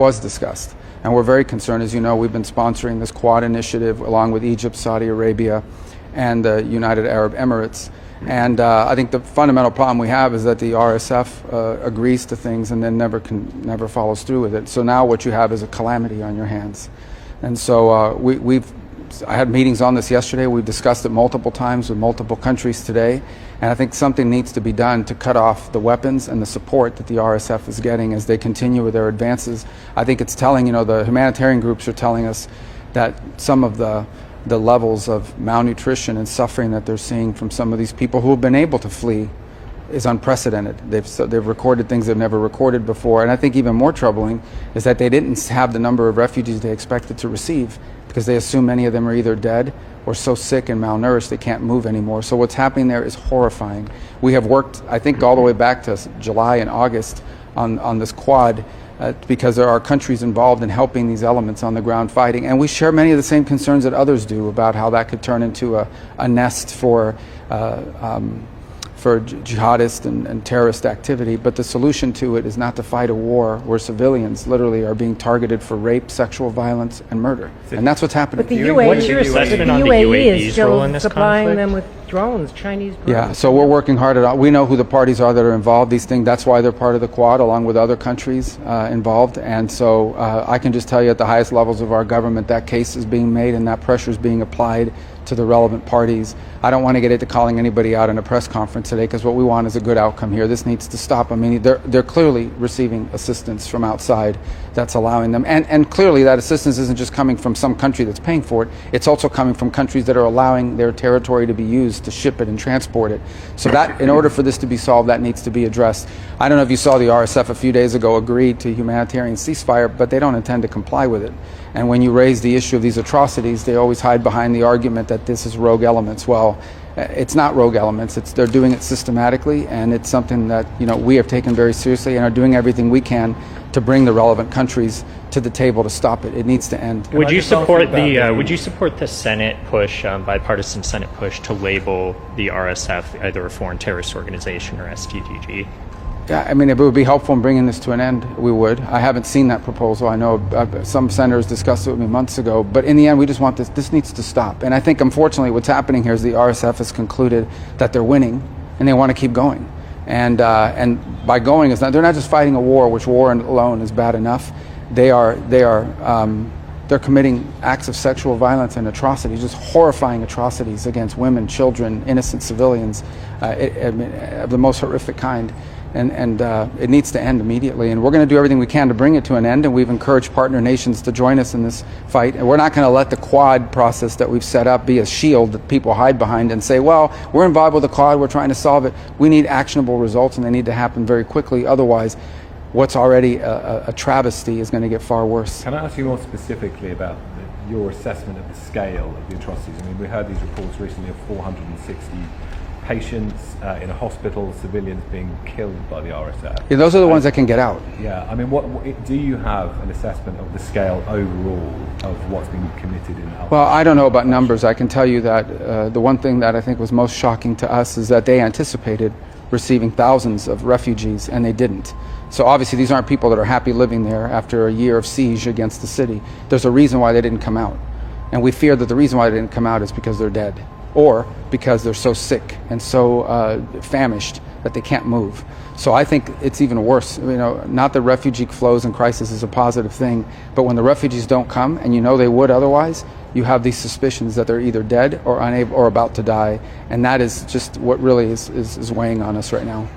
was discussed, and we're very concerned. As you know, we've been sponsoring this Quad initiative along with Egypt, Saudi Arabia, and the United Arab Emirates. And I think the fundamental problem we have is that the RSF agrees to things and then never follows through with it. So now what you have is a calamity on your hands. And so I had meetings on this yesterday. We've discussed it multiple times with multiple countries today. And I think something needs to be done to cut off the weapons and the support that the RSF is getting as they continue with their advances. I think it's telling, the humanitarian groups are telling us that some of the levels of malnutrition and suffering that they're seeing from some of these people who have been able to flee is unprecedented. They've recorded things they've never recorded before. And I think even more troubling is that they didn't have the number of refugees they expected to receive, because they assume many of them are either dead or so sick and malnourished they can't move anymore. So what's happening there is horrifying. We have worked, I think, all the way back to July and August on this Quad because there are countries involved in helping these elements on the ground fighting. And we share many of the same concerns that others do about how that could turn into a nest for jihadist and terrorist activity. But the solution to it is not to fight a war where civilians literally are being targeted for rape, sexual violence, and murder. And that's what's happening. But the UAE is still supplying them with drones, Chinese drones. Yeah, so we're working hard at it. We know who the parties are that are involved. These things, that's why they're part of the Quad, along with other countries involved. And so I can just tell you at the highest levels of our government, that case is being made and that pressure is being applied to the relevant parties. I don't want to get into calling anybody out in a press conference today, because what we want is a good outcome here. This needs to stop. I mean, they're clearly receiving assistance from outside that's allowing them. And clearly that assistance isn't just coming from some country that's paying for it. It's also coming from countries that are allowing their territory to be used to ship it and transport it. So that, in order for this to be solved, that needs to be addressed. I don't know if you saw the RSF a few days ago agreed to humanitarian ceasefire, but they don't intend to comply with it. And when you raise the issue of these atrocities, they always hide behind the argument that this is rogue elements. Well, it's not rogue elements. They're doing it systematically, and it's something that we have taken very seriously and are doing everything we can to bring the relevant countries to the table to stop it. It needs to end. Would you support the Senate push, bipartisan Senate push, to label the RSF either a foreign terrorist organization or STGG? Yeah, I mean, if it would be helpful in bringing this to an end, we would. I haven't seen that proposal. I know some senators discussed it with me months ago, but in the end, we just want this needs to stop. And I think, unfortunately, what's happening here is the RSF has concluded that they're winning, and they want to keep going. And by going, they're not just fighting a war, which war alone is bad enough. They're committing acts of sexual violence and atrocities, just horrifying atrocities against women, children, innocent civilians, of the most horrific kind. And it needs to end immediately. And we're going to do everything we can to bring it to an end. And we've encouraged partner nations to join us in this fight. And we're not going to let the Quad process that we've set up be a shield that people hide behind and say, well, we're involved with the Quad, we're trying to solve it. We need actionable results, and they need to happen very quickly. Otherwise, what's already a travesty is going to get far worse. Can I ask you more specifically about your assessment of the scale of the atrocities? I mean, we heard these reports recently of 460 patients in a hospital, civilians being killed by the RSF. Yeah, those are the ones that can get out. Yeah, I mean, what do you have an assessment of the scale overall of what's been committed in Al-Qaeda? Well, I don't know about numbers. I can tell you that the one thing that I think was most shocking to us is that they anticipated receiving thousands of refugees, and they didn't. So obviously these aren't people that are happy living there after a year of siege against the city. There's a reason why they didn't come out. And we fear that the reason why they didn't come out is because they're dead, or because they're so sick and so famished that they can't move. So I think it's even worse. Not that refugee flows and crisis is a positive thing, but when the refugees don't come, and they would otherwise, you have these suspicions that they're either dead or unable or about to die. And that is just what really is weighing on us right now.